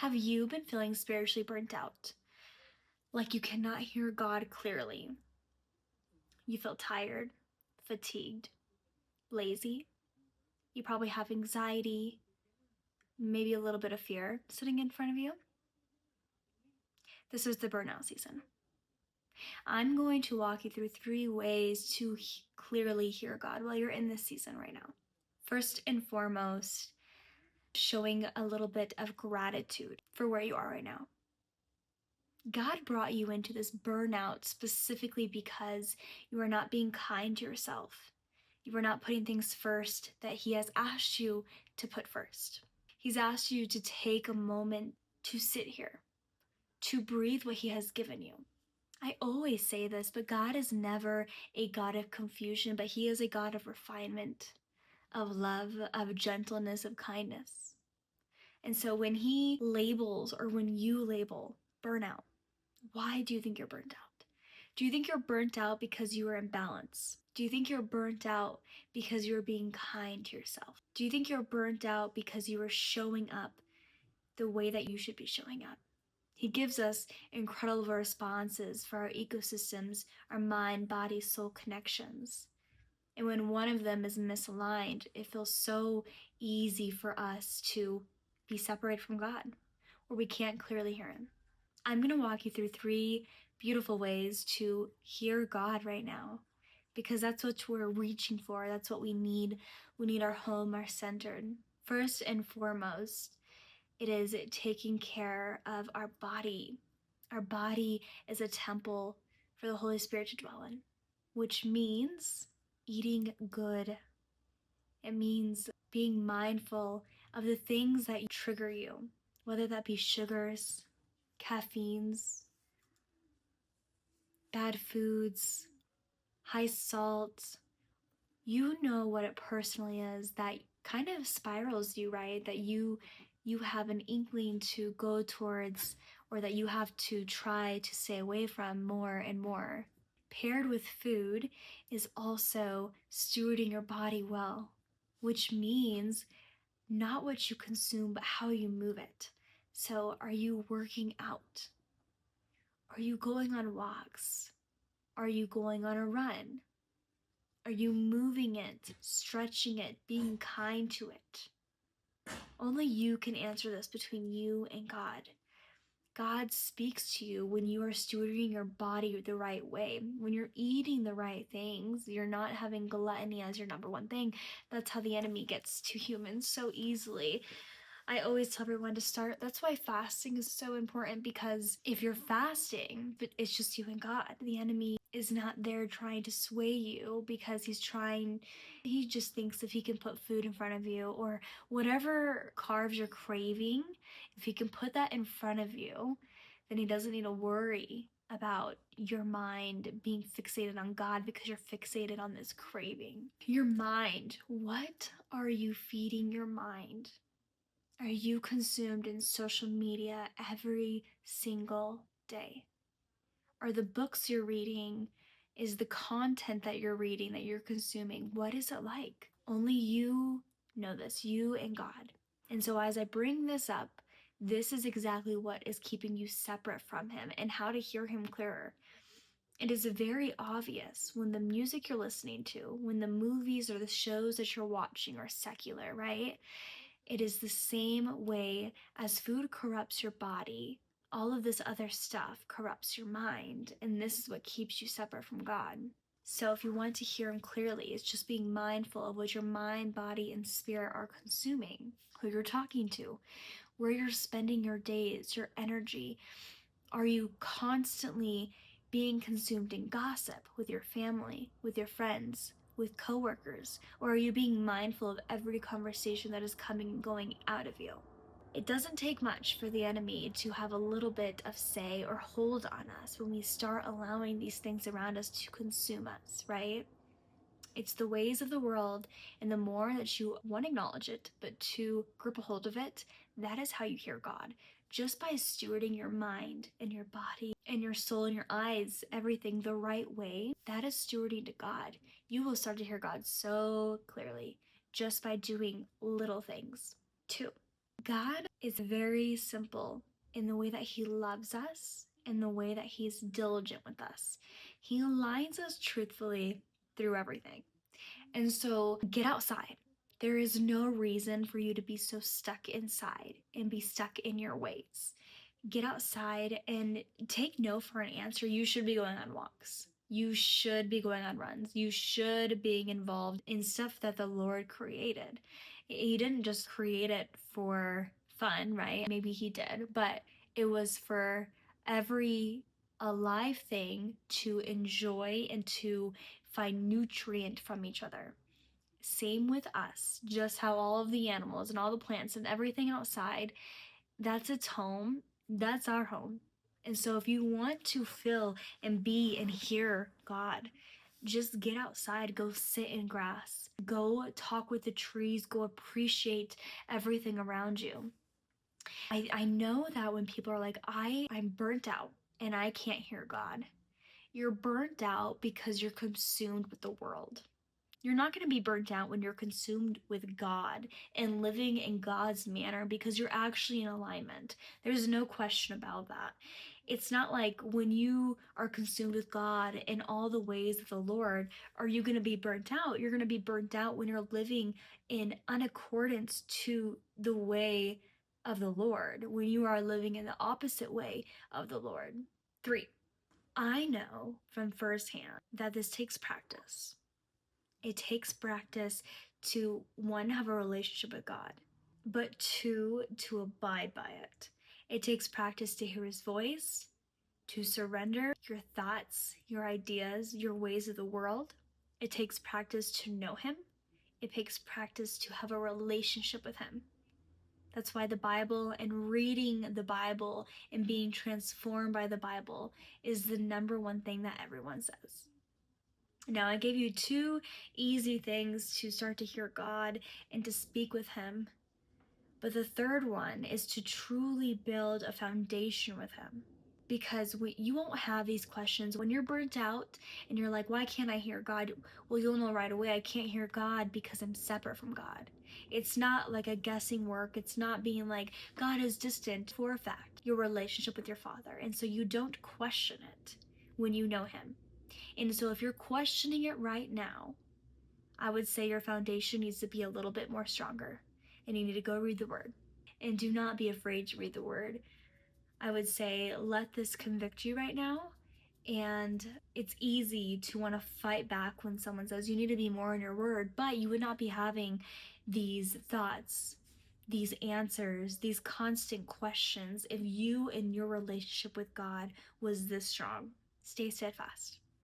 Have you been feeling spiritually burnt out? Like you cannot hear God clearly? You feel tired, fatigued, lazy. You probably have anxiety, maybe a little bit of fear sitting in front of you. This is the burnout season. I'm going to walk you through 3 ways to clearly hear God while you're in this season right now. First and foremost, showing a little bit of gratitude for where you are right now. God brought you into this burnout specifically because you are not being kind to yourself. You are not putting things first that He has asked you to put first. He's asked you to take a moment to sit here, to breathe what He has given you. I always say this, but God is never a God of confusion, but He is a God of refinement, of love, of gentleness, of kindness. And so when He labels, or when you label burnout, why do you think you're burnt out? Do you think you're burnt out because you are in balance? Do you think you're burnt out because you're being kind to yourself? Do you think you're burnt out because you are showing up the way that you should be showing up? He gives us incredible responses for our ecosystems, our mind, body, soul connections. And when one of them is misaligned, it feels so easy for us to be separated from God, or we can't clearly hear Him. I'm going to walk you through 3 beautiful ways to hear God right now, because that's what we're reaching for. That's what we need. We need our home, our centered. First and foremost, it is taking care of our body. Our body is a temple for the Holy Spirit to dwell in, which means eating good. It means being mindful of the things that trigger you, whether that be sugars, caffeines, bad foods, high salt. You know what it personally is that kind of spirals you, right? That you have an inkling to go towards, or that you have to try to stay away from more and more. Paired with food is also stewarding your body well, which means not what you consume, but how you move it. So are you working out? Are you going on walks? Are you going on a run? Are you moving it, stretching it, being kind to it? Only you can answer this between you and God. God speaks to you when you are stewarding your body the right way. When you're eating the right things, you're not having gluttony as your number one thing. That's how the enemy gets to humans so easily. I always tell everyone to start. That's why fasting is so important, because if you're fasting, but it's just you and God, the enemy is not there trying to sway you, because he just thinks if he can put food in front of you, or whatever carbs you're craving, if he can put that in front of you, then he doesn't need to worry about your mind being fixated on God, because you're fixated on this craving. Your mind, what are you feeding your mind? Are you consumed in social media every single day? Are the books you're reading, is the content that you're reading, that you're consuming, what is it like? Only you know this, you and God. And so as I bring this up, this is exactly what is keeping you separate from Him, and how to hear Him clearer. It is very obvious when the music you're listening to, when the movies or the shows that you're watching are secular, right? It is the same way as food corrupts your body. All of this other stuff corrupts your mind, and this is what keeps you separate from God. So if you want to hear Him clearly, it's just being mindful of what your mind, body, and spirit are consuming, who you're talking to, where you're spending your days, your energy. Are you constantly being consumed in gossip with your family, with your friends, with coworkers? Or are you being mindful of every conversation that is coming and going out of you? It doesn't take much for the enemy to have a little bit of say or hold on us when we start allowing these things around us to consume us, right? It's the ways of the world, and the more that you, one, acknowledge it, but two, grip a hold of it, that is how you hear God. Just by stewarding your mind and your body and your soul and your eyes, everything the right way, that is stewarding to God. You will start to hear God so clearly just by doing little things. 2, God is very simple in the way that he loves us and the way that he's diligent with us. He aligns us truthfully through everything. And so get outside. There is no reason for you to be so stuck inside and be stuck in your ways. Get outside and take no for an answer. You should be going on walks. You should be going on runs. You should be involved in stuff that the Lord created. He didn't just create it for fun, right? Maybe he did, but it was for every alive thing to enjoy and to find nutrient from each other. Same with us, just how all of the animals and all the plants and everything outside, that's its home. That's our home. And so if you want to feel and be and hear God, just get outside, go sit in grass, go talk with the trees, go appreciate everything around you. I know that when people are like, I'm burnt out and I can't hear God, you're burnt out because you're consumed with the world. You're not going to be burnt out when you're consumed with God and living in God's manner because you're actually in alignment. There's no question about that. It's not like when you are consumed with God in all the ways of the Lord, are you going to be burnt out? You're going to be burnt out when you're living in unaccordance to the way of the Lord, when you are living in the opposite way of the Lord. 3, I know from firsthand that this takes practice. It takes practice to, one, have a relationship with God, but two, to abide by it. It takes practice to hear his voice, to surrender your thoughts, your ideas, your ways of the world. It takes practice to know him. It takes practice to have a relationship with him. That's why the Bible and reading the Bible and being transformed by the Bible is the number one thing that everyone says. Now, I gave you 2 easy things to start to hear God and to speak with him. But the third one is to truly build a foundation with him. Because you won't have these questions when you're burnt out and you're like, why can't I hear God? Well, you'll know right away, I can't hear God because I'm separate from God. It's not like a guessing work. It's not being like, God is distant. For a fact, your relationship with your Father. And so you don't question it when you know him. And so if you're questioning it right now, I would say your foundation needs to be a little bit more stronger. And you need to go read the word. And do not be afraid to read the word. I would say let this convict you right now. And it's easy to want to fight back when someone says you need to be more in your word, but you would not be having these thoughts, these answers, these constant questions if you and your relationship with God was this strong. Stay steadfast.